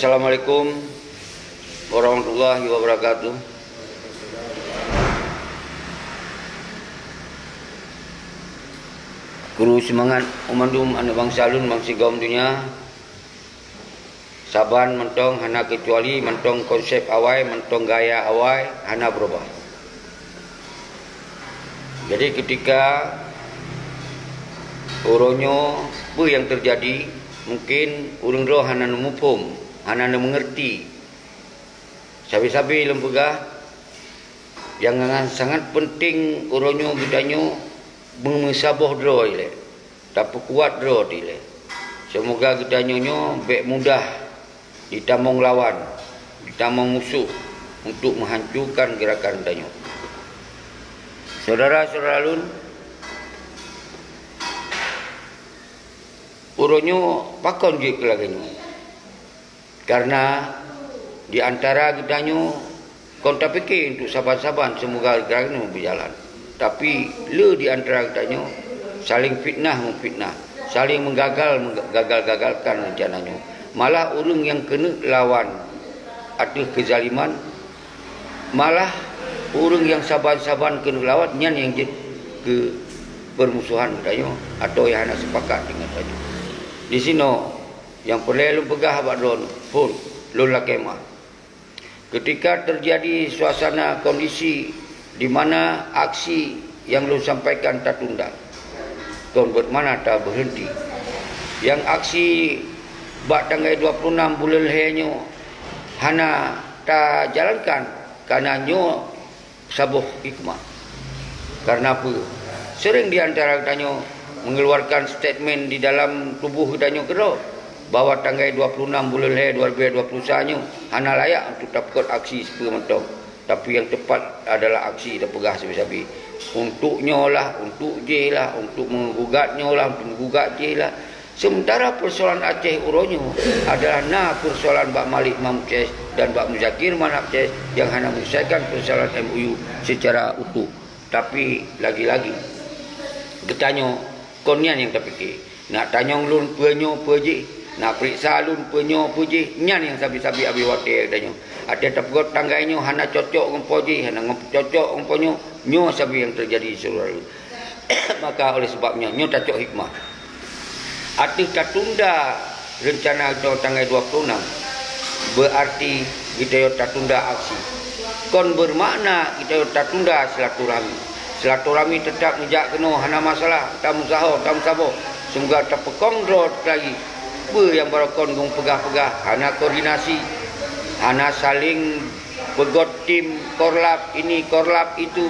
Assalamualaikum warahmatullahi wabarakatuh. Guru semangat umandum anak bangsa alun bangsa gaum dunia. Saban mentong hana kecuali mentong konsep awai, mentong gaya awai hana berubah. Jadi ketika uronyo apa yang terjadi, mungkin urang roh hana numupum, hana mengerti. Sabi-sabi lempegah yang sangat penting uronyo bidanyo mengesaboh dro ile. Tapi kuat dro ile. Semoga gidanyo baik mudah ditamong lawan, ditamong musuh untuk menghancurkan gerakan danyo. Saudara-saudara alun, uronyo pakon je kelaganyo. Karena di antara gidanyo konta fikir untuk saban-saban semoga gerakan berjalan. Tapi le di antara gidanyo saling memfitnah, saling menggagalkan rencananya. Malah orang yang kena lawan atas kezaliman, malah orang yang saban-saban kena lawan yang ke permusuhan gidanyo atau yang hanya sepakat dengan gidanyo. Di sini yang perlu pegah abadron pun lola kemah. Ketika terjadi suasana kondisi di mana aksi yang lu sampaikan tak tunda, kon bermana tak berhenti. Yang aksi bak tanggal 26 bulan lehenyo hana tak jalankan karena nyo sabuh hikmah. Karena apa? Sering di antara kita mengeluarkan statement di dalam tubuh kita kero bahwa tanggal 26 bulan leher 2021 hana layak untuk dapat aksi sepementong. Tapi yang tepat adalah aksi dah pegah sabi-sabi. Untuknya lah, untuk je lah, untuk menggugatnya lah, untuk menggugat je lah. Sementara persoalan Aceh uronyo adalah persoalan Bak Malik Mamces dan Bak Muzakir Manapces yang hanya menyelesaikan persoalan MOU secara utuh. Tapi lagi-lagi ketanyo konyan yang terfikir. Nak tanyong lun penyo peji, nak periksa lun penyo peji, nyan yang sabi-sabi abi wate danyo. Ada tapgot tanggainyo hana cocok ngompo ji, hana cocok ngomponyo, nyo sabi yang terjadi seluruh. Maka oleh sebabnya nyo tak cocok hikmah. Arti tertunda rencana itu tanggal 26 berarti kita tertunda aksi. Kon bermakna kita tertunda silaturahmi. Silaturahmi tetap ngejak kena hana masalah, tamu sahur, tamu sabo. Semoga terpekong drot lagi. Apa yang baru kon gong pegah-pegah, hana koordinasi, hana saling pegot tim korlap ini korlap itu.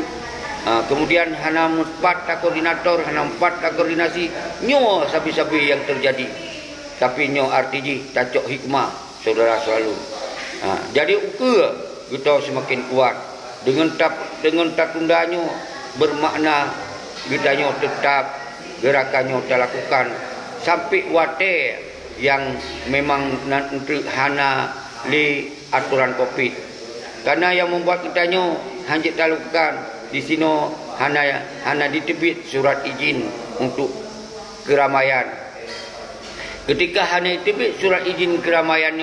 Kemudian hana 4 koordinator, hana 4 koordinasi, nyo sabi-sabi yang terjadi. Tapi nyo artinya cacok hikmah, saudara selalu. Jadi kita semakin kuat dengan tundanya bermakna gidanyo tetap gerakannya dilakukan sampai wate yang memang hana li aturan Covid. Karena yang membuat gidanyo hanjit dilakukan di sini hana ditebit surat izin untuk keramaian. Ketika hana ditebit surat izin keramaian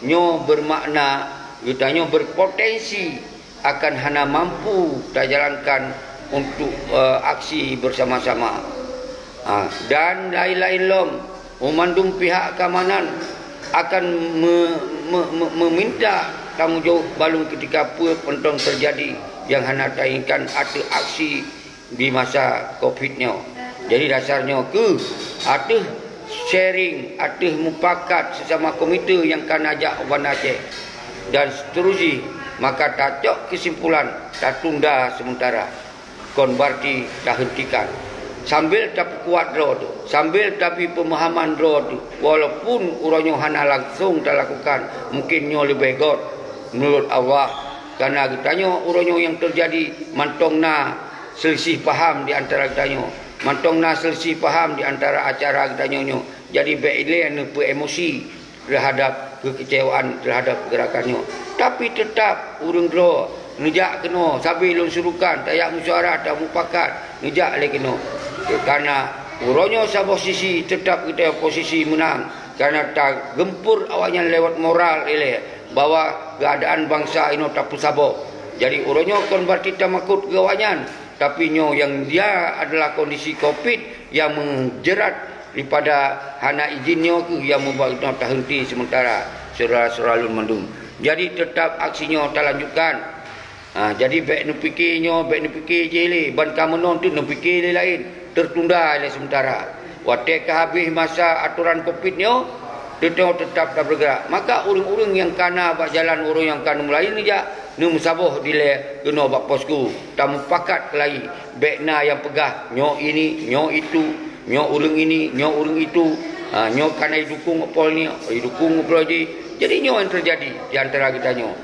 nyo bermakna gidanyo berpotensi akan hana mampu terjalankan untuk aksi bersama-sama. Dan lain-lain lom umandum pihak keamanan akan meminta tanggungjawab balung ketika pentong terjadi yang hana tainkan ada aksi di masa Covid-nya. Jadi dasarnya ada sharing, ada mufakat sesama komite yang kan ajak Wan Aceh dan seterusnya. Maka tak kesimpulan tak tunda sementara. Kon berarti tak hentikan. Sambil tak kuat roh tu, sambil tapi pemahaman roh tu, walaupun uranyo hana langsung tak lakukan, mungkin nyo lebih god menurut Allah. Karena gitanyo uronyo yang terjadi mantongna selisih paham di antara gitanyo, mantongna selisih paham di antara acara gitanyo. Jadi beile emosi terhadap kekecewaan terhadap gerakannya. Tapi tetap urung dro ngejak kena sabi lun surukan tayak musyawarah tak mufakat ngejak le kena. Karena uronyo sa posisi tetap kita posisi menang karena tak gempur awaknya lewat moral ile bahwa keadaan bangsa ini tak pusabo. Jadi uronyo kon berarti tak makut ke awaknya, tapi nyo yang dia adalah kondisi COVID yang menjerat daripada hana izinnya ke yang membuat kita terhenti sementara saudara-saudara Lun Mandum. Jadi tetap aksinya terlanjutkan. Jadi baik nu fikir je le ban kamenon tu nu fikir lain tertunda le sementara. Waktu habis masa aturan COVID-nya tetap tak bergerak. Maka urang-urang yang kana bak jalan urang yang kana melayu ni ja nu musaboh dile kena bak posko. Tamu pakat kelai baikna yang pegah nyo ini, nyo itu, nyo urang ini, nyo urang itu. Nyo kana dukung opol ni, dukung opol je. Jadi nyo yang terjadi di antara kita nyo.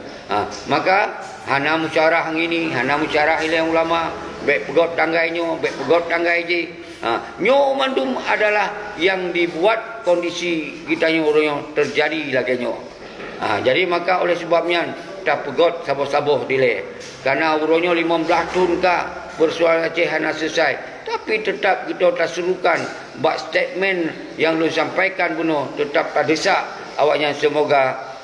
Maka hana musyawarah ini, hana musyawarah yang ulama, baik pegot tanggainya, baik pegot tanggai je. Nyo Mandum adalah yang dibuat kondisi kita nyo orang yang terjadi lagi nyo. Jadi maka oleh sebabnya tak pegot saboh-saboh dile. Karena urunyo 15 tahun ka bersuara Aceh hana selesai. Tapi tetap kita tak serukan bak statement yang lu sampaikan bunuh tetap tak desak awaknya semoga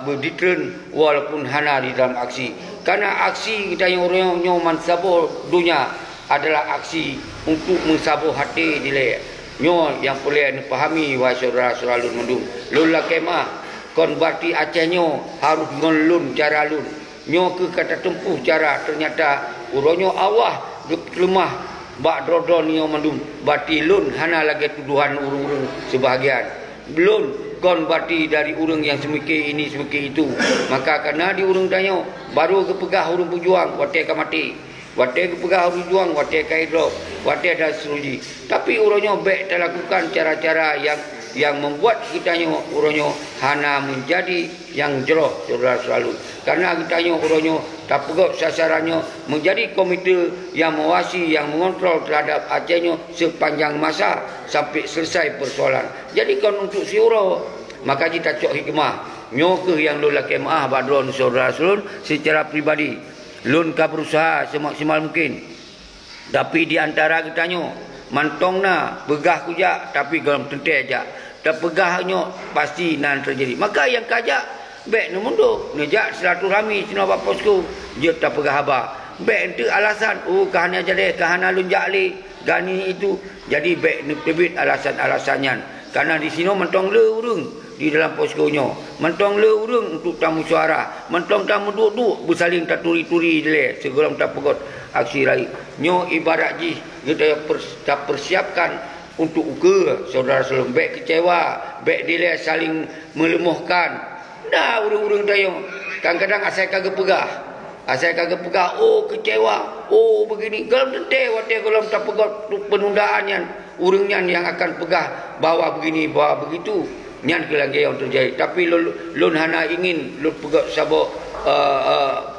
berditren walaupun hana di dalam aksi. Karena aksi kita yang orang yang mensaboh dunia adalah aksi untuk mensaboh hati dile. Nyo yang boleh pahami wahai saudara-saudara Lun Mandum. Lun la kemah kon berarti Aceh nyo harus ngelun cara lun. Nyo ke kata tempuh cara ternyata uronyo awah lemah bak drodon nyo Mandum. Berarti lun hana lagi tuduhan urung-urung sebahagian. Belum kon berarti dari urang yang semikir ini semikir itu. Maka karena di urang tanya baru kepegah urang pejuang wate ka mati. Wate kepegah urang pejuang wate ka hidrop, wate ada seruji. Tapi urangnya baik tak lakukan cara-cara yang membuat kita nyo urangnya hana menjadi yang jeroh saudara selalu. Karena kita nyo urangnya tak pegot sasarannya menjadi komite yang mengawasi, yang mengontrol terhadap Aceh nyo sepanjang masa sampai selesai persoalan. Jadi kan untuk siuro maka kita cok hikmah nyo ke yang lu laki maah badron saudara sulun secara pribadi lun ka berusaha semaksimal mungkin. Tapi di antara kita nyo mantongna begah kujak tapi gelam tentai aja. Tak pegahnya pasti nan terjadi. Maka yang kajak baik nu mundur, nejak silaturahmi sino bab posko, dia tak pegah haba. Baik ente alasan kahana jadi kahana lun jakli gani itu. Jadi baik nu tebit alasan-alasannya. Karena di sini mentong le urang di dalam poskonyo. Mentong le urang untuk tamu suara. Mentong tamu duduk bersaling tak turi-turi dile segala tak pegot aksi lain. Nyo ibarat ji kita persiapkan untuk uke saudara saudara baik kecewa, baik dia saling melemuhkan. Dah urang-urang tayo. Kadang-kadang asal kagak pegah. Asal kagak pegah, kecewa, begini. Kalau tentu waktu kalau tak pegah penundaannya, urangnya yang akan pegah bawa begini, bawa begitu. Nyan kelagi yang terjadi. Tapi lun hana ingin lun pegah sabok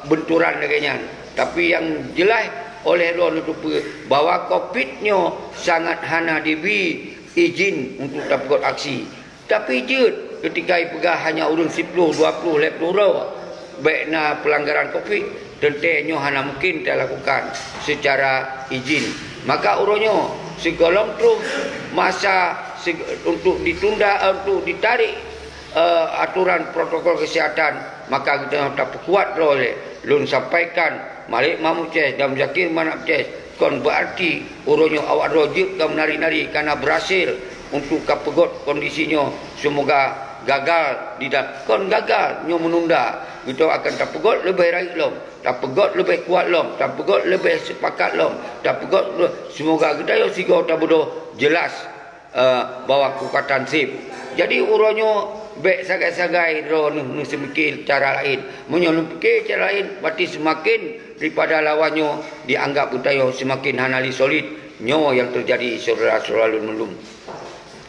benturan lagi nyan. Tapi yang jelas oleh Tuhan untuk bahwa COVID-nya sangat hana dibi izin untuk dapat aksi. Tapi je ketika pegah hanya urun 10, 20, 50 baikna pelanggaran COVID, tentunya hana mungkin dilakukan secara izin. Maka uronyo segolong terus masa untuk ditunda untuk ditarik aturan protokol kesihatan, maka kita tak kuat oleh lun sampaikan Malik Mahmud Ces dan Zakir Manap Ces kon berarti uronyo awak rojib dan menari-nari karena berhasil untuk kapegot kondisinya semoga gagal tidak kon gagal nyo menunda kita akan tak pegot lebih raik lom, tak pegot lebih kuat lom, tak pegot lebih sepakat lom, tak pegot semoga kita yo sigo tak bodoh jelas bahwa kekuatan sip. Jadi uronyo baik sagai-sagai nu semikir cara lain. Menyo fikir cara lain berarti semakin daripada lawannya dianggap utayo semakin hanali solid nyo yang terjadi saudara-saudara Lun Mandum.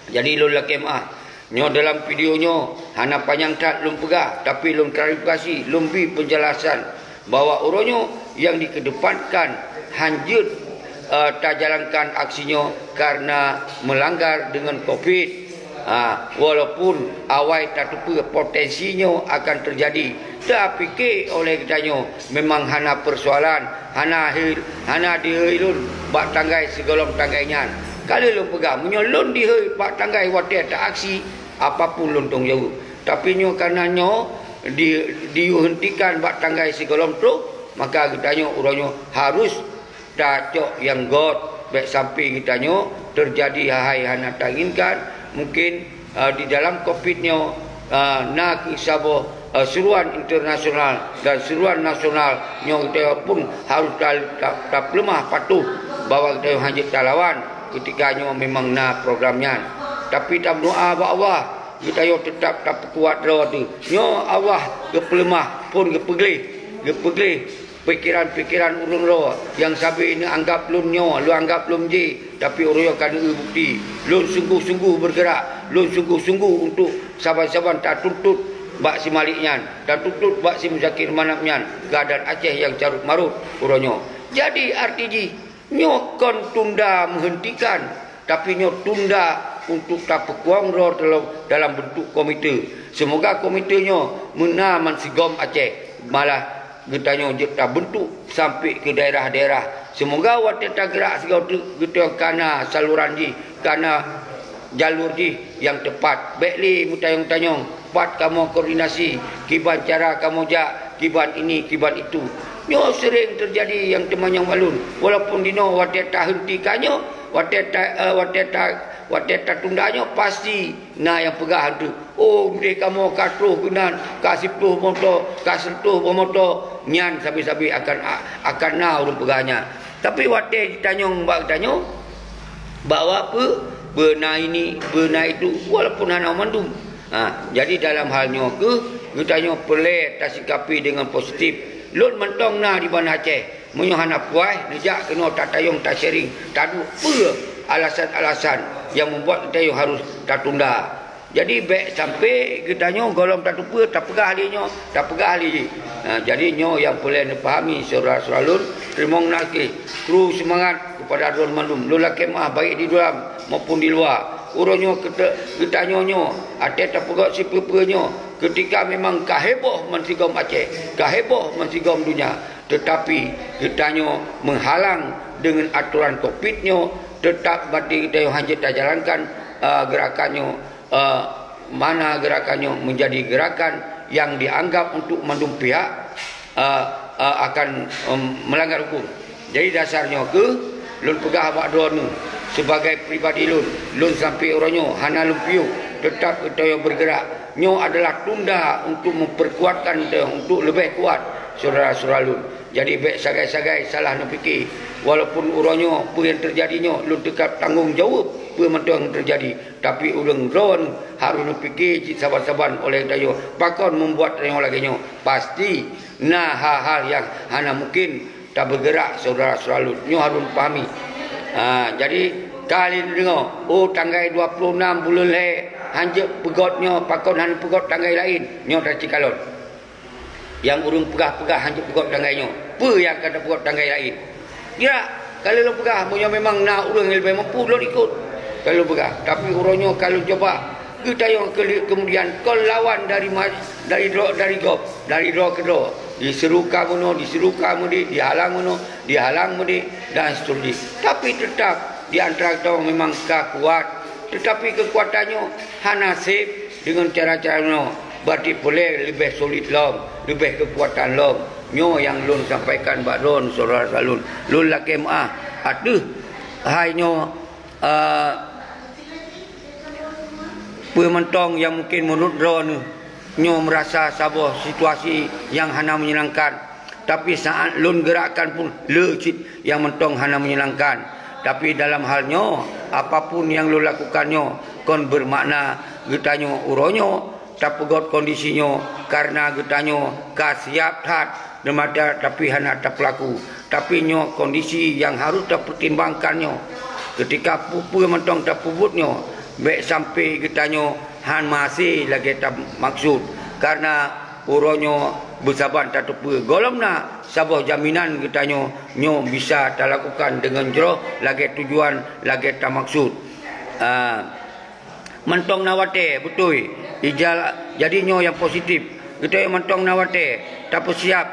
Jadi lun laki mah nyo dalam videonya hana panjang tak lun pegah tapi lun klarifikasi lun bi penjelasan bahwa uronyo yang dikedepankan hanjut tak jalankan aksinya karena melanggar dengan COVID. Walaupun awal tak lupa potensinya akan terjadi. Tak fikir oleh kitanya memang hana persoalan, hana dihilun bak tanggai segolong tanggainya. Kalau lu pegang menyolon dihil bak tanggai wadah tak aksi, apapun lontong jauh. Tapi nyo karena nyo dihentikan bak tanggai sigolom tu, maka kita nyo uronyo harus dacok yang got baik sampai kita nyo terjadi hal yang tak inginkan. Mungkin di dalam COVID nyo nak isabo seruan internasional dan seruan nasional nyo kita pun harus tak lemah patuh bahawa kita hanya lawan ketika nyo memang na programnya. Tapi tak doa Allah kita yo tetap tak kuat ro tu. Nyo Allah gepelemah pun gepegli pikiran-pikiran urang ro yang sabi ini anggap lun nyo, lu anggap lun ji, tapi urang yo kan bukti. Lun sungguh-sungguh bergerak, lun sungguh-sungguh untuk saban-saban tak tuntut bak si Maliknya, tak tuntut bak si Muzakir Manapnya, keadaan Aceh yang carut marut urang nyo. Jadi artinya nyo kon tunda menghentikan, tapi nyo tunda untuk tak pekuang roh dalam bentuk komite. Semoga komitenya menaman sigom Aceh, malah getanya tak bentuk sampai ke daerah-daerah. Semoga waktu tak gerak segala getanya karena saluran ji, karena jalur ji yang tepat. Baiklah mutayong-tayong, buat kamu koordinasi, kiban cara kamu jak, kiban ini, kiban itu. Nyo sering terjadi yang teman yang walun. Walaupun dino waktu tak hentikannya, waktu tak tundanya pasti yang pegahan tu. Oh, mereka mau katuh kenan, kasih tuh motor, kasih tuh motor, nyan sabi-sabi akan urung pegahnya. Tapi waktu ditanya mbak tanya bawa apa benar ini, benar itu, walaupun hana mandum. Jadi dalam halnya kita perlu tasikapi dengan positif. Lun mentong di Bandar Aceh, menyohana puai, nejak kena tak tayung tak sharing, tak ada alasan-alasan yang membuat kita harus tak tunda. Jadi baik sampai kita golong tak tupa, tak pegah ahlinya, tak pegah ahli. Jadi yang boleh dipahami saudara-saudara lun, terima kasih. Terus semangat kepada Adron Mandum. Lun kemah baik di dalam maupun di luar. Urangnya kita nyo ada tak pegah si pepenyo ketika memang kaheboh mensigom Aceh, kaheboh mensigom dunia, tetapi kita menghalang dengan aturan COVID-nya, tetap berarti kita hanya tak jalankan gerakannya, mana gerakannya menjadi gerakan yang dianggap untuk mendung pihak akan melanggar hukum. Jadi dasarnya lun pegah abak drone sebagai pribadi lun sampai orangnya hana lumpiu tetap kita bergerak. Nyo adalah tunda untuk memperkuatkan dia untuk lebih kuat saudara-saudara lun. Jadi baik sagai-sagai salah nak fikir. Walaupun orangnya apa yang terjadinya lun tetap tanggung jawab apa yang terjadi. Tapi urang drone harus nak fikir saban-saban oleh dayo. Pakon membuat yang lagi nyo. Pasti hal-hal yang hana mungkin tak bergerak saudara-saudara lun. Nyo harus pahami. Jadi kali dengar, tanggai 26 bulan le, hanjak pegotnya, pakon han pegot tanggai lain, nyo dah cikalon. Yang urung pegah-pegah hanjak pegot tanggainya. Apa yang kata pegot tanggai lain? Ya, kalau lo pegah, punya memang nak urang yang lebih mampu lo ikut. Kalau pegah, tapi urangnya kalau coba kita yang kemudian kau lawan dari gop, dari draw ke draw. Diseru kamu dihalang dan seterusnya. Tapi tetap di antara kita memang kuat, tetapi kekuatannya hana sip dengan cara-cara berarti boleh lebih solid lom, lebih kekuatan lom. Nyo yang lun sampaikan Mbak Ron, saudara lun laki maah aduh hanya pementong yang mungkin menurut Ron nyo merasa sebuah situasi yang hana menyenangkan, tapi saat lun gerakan pun lecit yang mentong hana menyenangkan. Tapi dalam halnya apapun yang lu lakukannya kon bermakna getanyo uronyo tak pegot kondisinya karena getanyo kasiap tat demada tapi hana tak pelaku. Tapi nyo kondisi yang harus tak pertimbangkannya ketika pupu mentong tak pubutnya baik sampai getanyo han masih lagi tak maksud karena uronyo bersaban tak tepu golomna sebuah jaminan kita nyo bisa tak lakukan dengan jero lagi tujuan lagi tak maksud mentong nawate betul ijal jadi nyo yang positif kita yang mentong nawate tak siap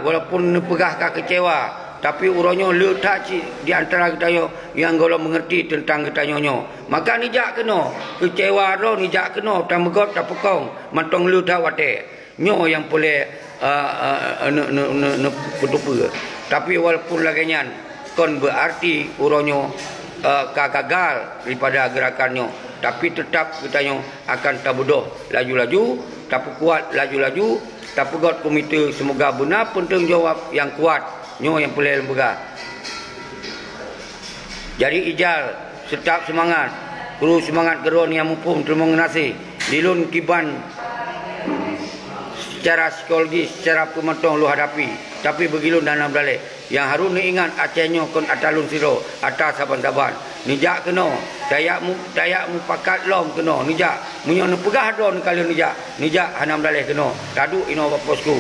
walaupun pegah kah kecewa tapi uronyo letak di antara kita yang golong mengerti tentang kita nyonyo. Maka nijak kena kecewa ro nijak kena tamegot tapekong mantong lu dah wate. Nyo yang boleh putu. Tapi walaupun lagian kon berarti uronyo gagal daripada gerakannya, tapi tetap kita akan tabudoh laju-laju, tapi kuat laju-laju, tapi God komite semoga benar penting jawab yang kuat nyo yang boleh lembaga. Jadi ijal tetap semangat, terus semangat geron yang mumpung terima nasi dilun kiban secara psikologi, secara pementong lu hadapi. Tapi begilun dalam balik yang harus ni ingat acehnya kon atalun siro atas saban-saban nijak kena dayak mu pakat lom kena nijak munyo ne pegah don kali nijak hanam daleh kena tadu ino bosku.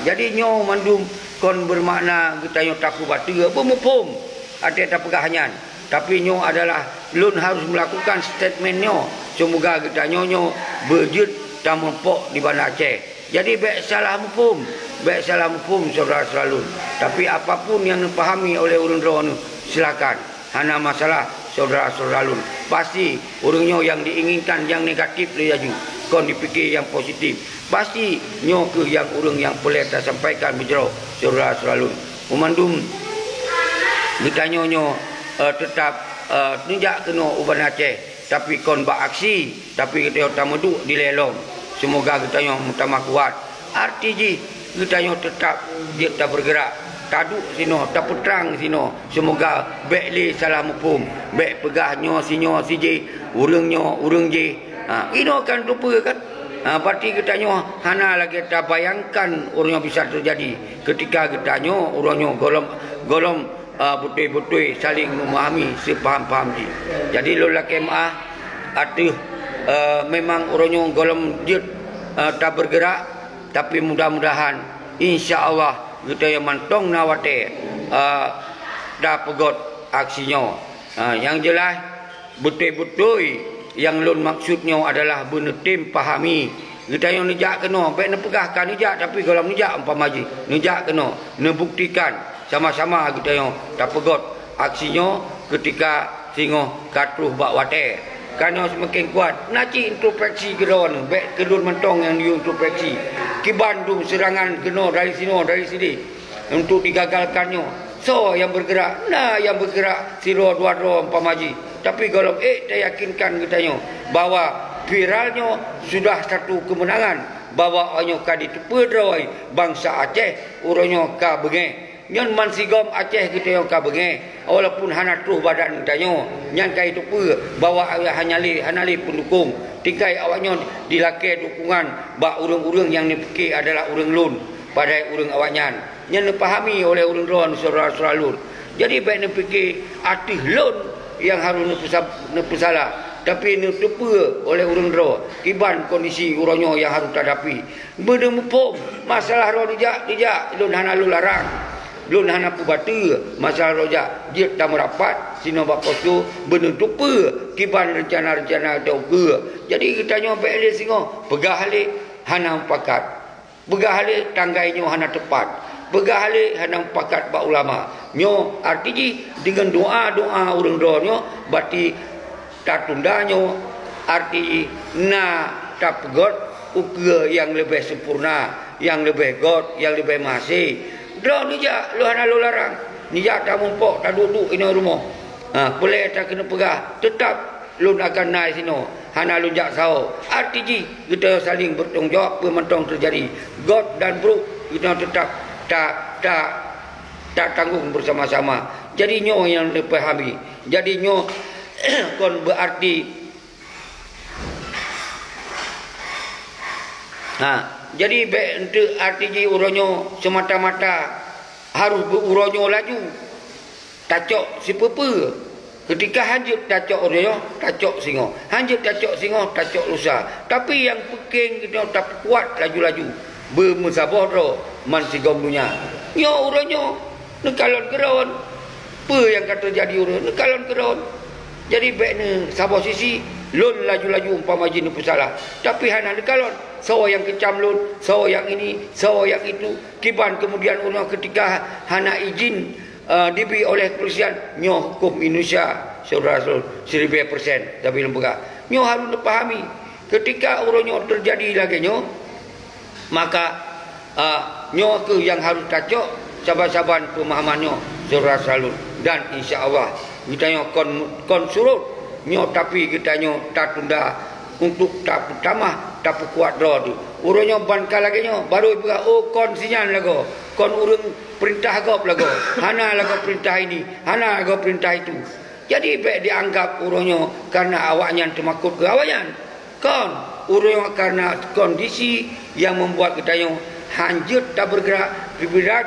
Jadi nyo mandum kon bermakna kita nyo tapu batu pemupum ada tak pegahannya, tapi nyo adalah lun harus melakukan statementnya semoga kita nyo berjud dan mempok di Bandar Aceh. Jadi baik salah mufum saudara selalu. Tapi apapun yang dipahami oleh orang roh silakan. Hana masalah saudara selalu. Pasti orangnya yang diinginkan yang negatif dia laju. Kau dipikir yang positif. Pasti nyo ke yang orang yang boleh kita sampaikan berjeruk saudara selalu. Memandum kita nyo tetap nijak kena uban Aceh. Tapi kon beraksi. Tapi kita utama duduk di lelong. Semoga kita yang utama kuat. RTG kita yang tetap dia tak bergerak. Taduk sino, tak petrang sino. Semoga baik li salah mupum. Baik pegahnya sinyo siji, urangnya urang je. Ino kan lupa kan. Berarti kita nyo hana lagi kita bayangkan orangnya bisa terjadi. Ketika kita nyo orangnya golong betul-betul saling memahami sepaham-paham je. Jadi lola kemah atuh memang orangnya golong dia tak bergerak, tapi mudah-mudahan insya-Allah kita yang mantong nawate dah pegot aksinya. Yang jelas betul-betul yang lun maksudnya adalah benar tim pahami kita yang nijak kena baik nak pegahkan nijak, tapi kalau nijak umpama haji nijak kena nebuktikan sama-sama kita yang tak pegot aksinya ketika singo katruh bak wate. Karena semakin kuat naci introspeksi geron baik kedun mentong yang diintrospeksi kibandung serangan kena dari sini untuk digagalkannya. So yang bergerak yang bergerak siro dua pamaji. Tapi kalau tak yakinkan katanya bahwa viralnya sudah satu kemenangan, bahwa onyo ka ditepedroi bangsa Aceh uronyo ka benge nyon man sigom Aceh kita yang ka benge walaupun hana truh badan tanyo nyan kai tu pe bawa hanali pendukung tikai awaknya dilake dukungan bak urang-urang yang dipikir adalah urang lun pada urang awaknya nyan dipahami oleh urang ron saudara lun. Jadi baik dipikir artis lun yang harus nepesalah, tapi netepe oleh urang ro kiban kondisi urangnya yang harus hadapi bedemupom masalah ro dijak lun hana lu larang. Lun hana pubatu masalah rojak dia tak merapat sino bakos tu benentuk pe kiban rencana-rencana tau ke. Jadi kita nyo baik singo pegah hale hana pakat. Pegah hale tanggai nyo hana tepat. Pegah hale hana pakat ba ulama. Nyo arti dengan doa-doa urang do nyo berarti tak tunda nyo arti na tak pegot uke yang lebih sempurna, yang lebih god, yang lebih masih. Drone nijak lu hana lu larang. Nijak tak mumpok tak duduk ini rumah. Boleh tak kena pegah. Tetap lu akan naik sini. Hana lu jak sao. RTG kita saling bertanggungjawab pementong terjadi. God dan bro kita tetap tak tanggung bersama-sama. Jadi nyo yang dipahami. Jadi nyo kon berarti jadi untuk RTG uronyo semata-mata harus beruronyo laju. Tacok si pepe. Ketika hanjut tacok uronyo, tacok singo. Hanjut tacok singo, tacok lusa. Tapi yang peking kita tak kuat laju-laju. Bermusabah ro man sigom dunia. Nyo uronyo nekalon keron. Apa yang kata jadi uronyo nekalon keron. Jadi baik ni sabar sisi lun laju-laju umpama jin salah. Tapi hana nekalon so yang kecam lun, so yang ini, so yang itu. Kiban kemudian uno ketika hana izin diberi oleh kepolisian, nyo hukum Indonesia saudara 1000% tapi lembaga. Nyo harus dipahami ketika uronyo terjadi lagi nyo, maka nyo ke yang harus tacok saban-saban pemahamannya saudara salun. Dan insya-Allah kita nyo kon surut nyo, tapi kita nyo tak tunda untuk tak pertama tak kuat draw tu. Uronyo bankal lagi nyo baru ibu kon sinyan lago. Kon urung perintah gop lago. Hana lago perintah ini, hana lago perintah itu. Jadi baik dianggap uronyo karena awaknya termakut ke awaknya. Kon uronyo karena kondisi yang membuat kita nyo hanjut tak bergerak,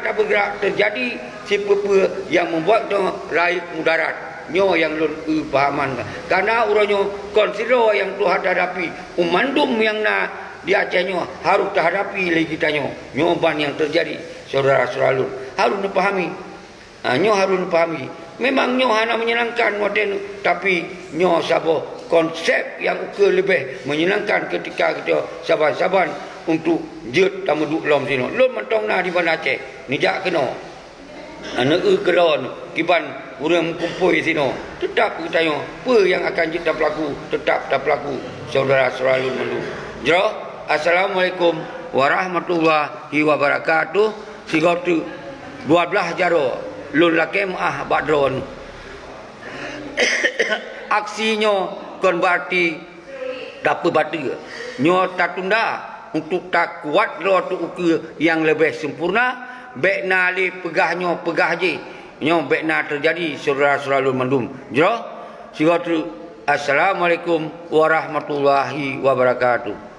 tak bergerak, terjadi sepepe yang membuat tu raih mudarat. Nyo yang lun pahaman karena uronyo konsider yang Tuhan hadapi umandum yang na di Aceh nyo harus terhadapi lagi kita nyo ban yang terjadi saudara selalu harus dipahami. Nyo harus dipahami memang nyo hanya menyenangkan modern, tapi nyo sabo konsep yang lebih menyenangkan ketika kita saban-saban untuk jet tamu duk lom sino lom mentong na di Bandar Aceh nijak kena anak keron kiban urang kumpul sino tetap kita nyo apa yang akan kita berlaku tetap tak berlaku saudara selalu mendu jero. Assalamualaikum warahmatullahi wabarakatuh. Sigotu 12 jaro lun lakem badron aksinya kon berarti dapat batu nyo tak tunda untuk tak kuat lo tu yang lebih sempurna. Bekna li pegahnya pegah je nyo bekna terjadi saudara selalu mendum jero. Sigotu assalamualaikum warahmatullahi wabarakatuh.